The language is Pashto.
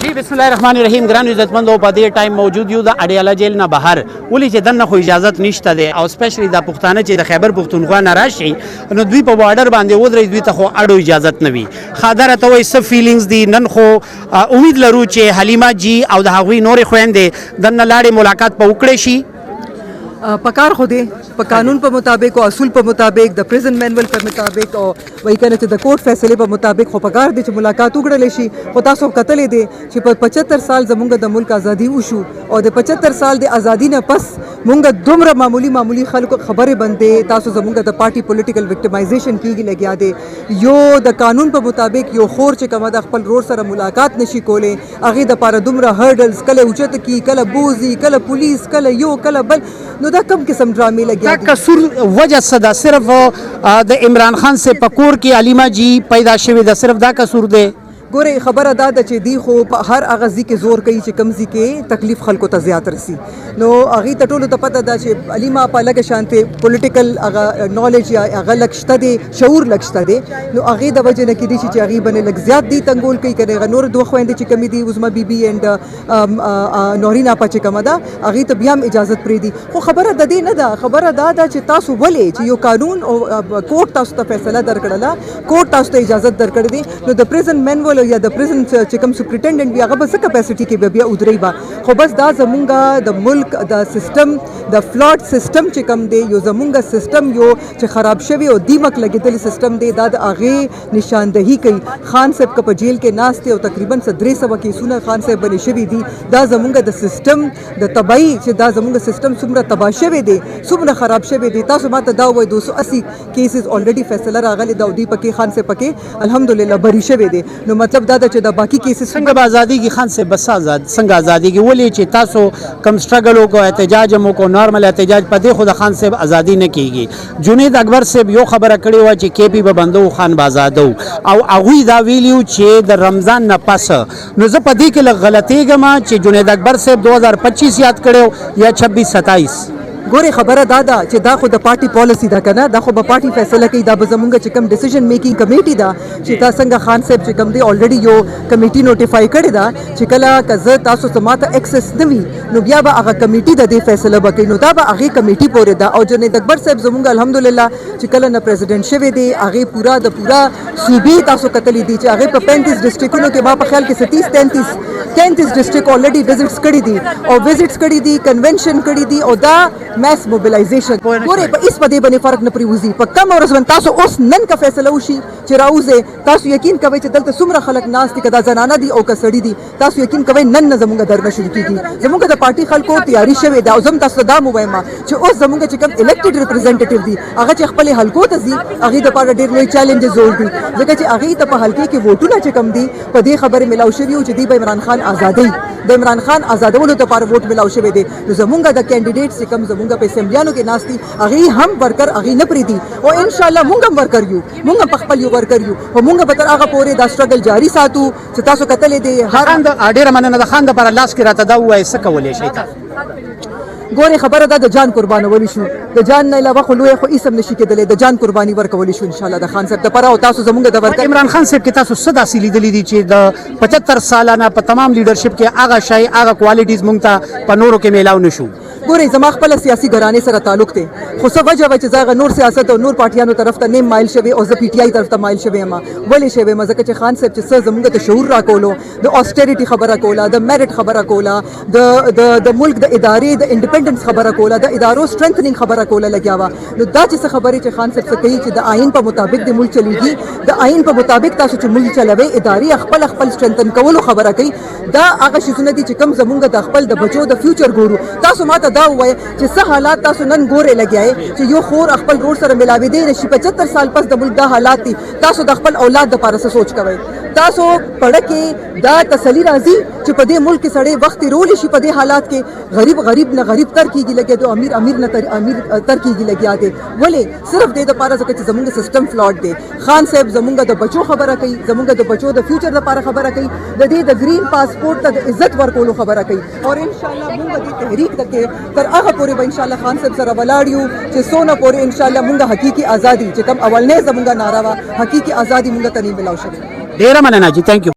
जी बिस्मिल्लाहिर्रहमानिर्रहीम ग्रान इज्जतमंदो په دې ټایم موجود یو د اډیاله جیل نه بهر ولې چې دنه خو اجازه نشته ده او سپیشلی د پښتانه چې د خیبر پښتونخوا نه راشي نو دوی په بارډر باندې ودرې دوی ته خو اډو اجازه نه وي خاطر ته وي څه فیلینګز دي نن خو امید لرو چې حلیمه جی او د هغوی نور خويندې دنه لاړې ملاقات په وکړي شي پکار خو دی په قانون په مطابق او اصول په مطابق د پریزن مینول په مطابق او وایي کنه چې د کورټ فیصله په مطابق خو پکار دی چې ملاقات وکړل شي خو تاسو کتلې دي چې په 75 سال زمونږ د ملک ازادي وشو او د 75 سال د ازادي نه پس مونږ دومره معمولی خلکو خبره باندې تاسو زمونږ د پارټي پولیټیکل وکټمایزیشن کیږي لګیا دی یو د قانون په مطابق یو خور چې کومه د خپل رور سره ملاقات نشي کولای هغه د پاره دومره هرډلز کله اوچت کی کله بوزي کله پولیس کله یو کله بل نو دا کم قسم ډرامې لګیا دي قصور وجہ صدا صرف د عمران خان سے پکور کی علیمہ جی پیدا شوی دا صرف دا قصور دے ګوره خبره دا ده چې دی خو په هر هغه ځای کې زور کوي چې کم ځای کې تکلیف خلکو ته زیات رسي نو هغې ته ټولو ته پته ده چې علیمه په لږه شانتې پولیټیکل هغه نالج یا هغه لږ شته دی شعور لږ شته دی نو هغې د وجې نه کېدای شي چې هغې باندې لږ زیات دی تنګول کوي که هغه نور دوه خویندې چې کمې دي عظما بیبي اینډ نورین اپا چې کومه ده هغې ته بیا هم اجازت پرېږدي خو خبره د دې نه ده خبره دا ده چې تاسو ولې چې یو قانون او کورټ تاسو ته فیصله درکړله کورټ تاسو ته اجازت درکړی دی نو د پریزن مینول یا د پریزن چې کوم سپرنټنډنټ وي هغه به څه کپاسټي کې بیا ودرېږي به خو بس دا زمونږ د ملک د سیستم د فلاډ سیستم چې کوم دی یو زمونږ سیستم یو چې خراب شوی او دیمک لګېدلی سیستم دی دا د هغې نشاندهي کوي خان صاحب که په جیل کې ناست دی او تقریبا 300 کیسونه خان صاحب باندې شوي دي دا زمونږ د سیستم د تباهي چې دا زمونږ سیستم څومره تباه شوی دی څومره خراب شوی دی تاسو ماته دا وایي 280 کیسز الریډي فیصله راغلی دا دوی پکې خان صاحب پکې الحمدلله بری شوی دی نو مطلب دا چې د باقی کیسز څنګه به ازادي کې خان سے بس آزاد څنګه ازادي کې ولې چې تاسو کم سټرګل وکړو احتجاج مو کو نارمل احتجاج پدې خود خان صاحب ازادي نه کیږي جنید اکبر صاحب یو خبره کړې و چې کې پی به بندو خان بازادو او هغه دا ویلیو چې د رمضان نه پس نو زه پدې کې غلطیږم چې جنید اکبر صاحب 2025 یاد کړو یا 26 27 ګوري خبره دا ده چې دا خو د پارټي پالیسی ده کنه دا خو به پارټي فیصله کوي دا به زمونږ چې کوم ډیسیژن میکینګ کمیټي ده چې تا څنګه خان صاحب چې کوم دی الریډي یو کمیټي نوټیفای کړی ده چې کله که تاسو ته ماته ایکسس نه وي نو بیا به هغه کمیټي د دې فیصله وکړي نو دا به هغې کمیټي پورې ده او جنید اکبر صاحب زمونږ الحمدلله چې کله نه پریزیډنټ شوی دی هغې پورا د پورا صوبې تاسو کتلی دي چې هغې په 35 ډسټرکټونو کې ما په خیال کې 33 ډسټرکټ الریډي وزټس کړي دي او وزټس کړي دي کنونشن کړي دي او دا ماس موبلایزیشن ګوره په اس باندې باندې فرق نه پریوزي په کم ورځ باندې تاسو اوس نن کا فیصله وشي چې راوځي تاسو یقین کوئ چې دلته څومره خلک ناس دي کدا زنانه دي او کسړي دي تاسو یقین کوئ نن نه زموږ درنه شروع کیږي زموږ د پارټي خلکو تیاری شوه دا او زم تاسو دا مو وایم چې اوس زموږ چې کوم الیکټډ ریپرزینټیټیو دي هغه چې خپل حلقو ته ځي هغه د پاره ډېر لوی چیلنج جوړ دي ځکه چې هغه ته په حلقې کې ووټونه چې کم دي په دې خبره ملاو شوی او چې دی به عمران خان آزادۍ د عمران خان آزادولو لپاره ووټ ملاو شوی دی نو زمونږ د کینډیډیټ چې کوم زمونږ په اسمبلیانو کې ناستي هغه هم ورکر هغه نه پریدي او ان شاء الله مونږ هم ورکر یو مونږ په خپل یو ورکر یو او مونږ به تر هغه پورې دا سټرګل جاری ساتو چې تاسو کتلې دي هر ډېر مننه د خان د پر لاس کې راته دا وایي څه کولای شي تاسو ګوري خبره ده د جان قربانول شو د جان نه علاوه خو لوی خو اسم نشي کېدلی د جان قرباني ورکول شو ان شاء الله د خان صاحب لپاره او تاسو زمونږ د ورکر عمران خان صاحب کې تاسو صدا سلی دلی دي چې د 75 سالانه په تمام لیډرشپ کې هغه شای هغه کوالټیز مونږ ته په نورو کې میلاو نشو ګوري زما خپل سیاسي ګرانې سره تعلق دی خو څه وجه وه چې زه نور سیاست او نور پارټیانو طرف ته نیم مایل شوی او زه پی ټي آی طرف ته مایل شوی یم ولې شوی یم ځکه چې خان صاحب چې څه زموږ ته شعور راکولو د آسټریټي خبره کوله د میرټ خبره کوله د ملک د ادارې د انډیپینډنس خبره کوله د ادارو سټرنثنینګ خبره کوله لګیا وه نو دا چې څه خبرې چې خان صاحب څه کوي چې د آئین په مطابق د ملک چلیږي د آئین په مطابق تاسو چې ملک چلوئ ادارې خپل سټرنثن کولو خبره کوي دا هغه شیزونه دي چې کوم زمونږ د خپل د بچو د فیوچر ګورو تاسو ماته دا ووایئ چې څه حالات تاسو نن ګورې لګیای چې یو خور خپل رور سره ملاوېدی نشي 75 سال پس د ملک دا حالات دي تاسو د خپل اولاد دپاره څه سوچ کوئ تاسو پړه کې دا تسلی راځي چې په دې ملک کې سړی وخت رولی شي په دې حالات کې غریب نه غریب تر کېږي لګیا دی امیر نه امیر تر کېږي لګیا دی ولې صرف دې دپاره ځکه چې زمونږ سیستم فلاډ دی خان صاحب زمونږ د بچو خبره کوي زمونږ د بچو د فیوچر لپاره خبره کوي د دې د ګرین پاسپورټ ته د عزت ورکولو خبره کوي او ان شاء الله مونږ دې تحریک تر هغه پورې به ان شاء الله خان صاحب سره ولاړ یو چې څونه پورې ان شاء الله مونږ حقیقي ازادي چې کوم اولنې زمونږ ناره وه حقیقي ازادي مونږ ته نه ملاو شوې. ډېره مننه جی، تھینک یو.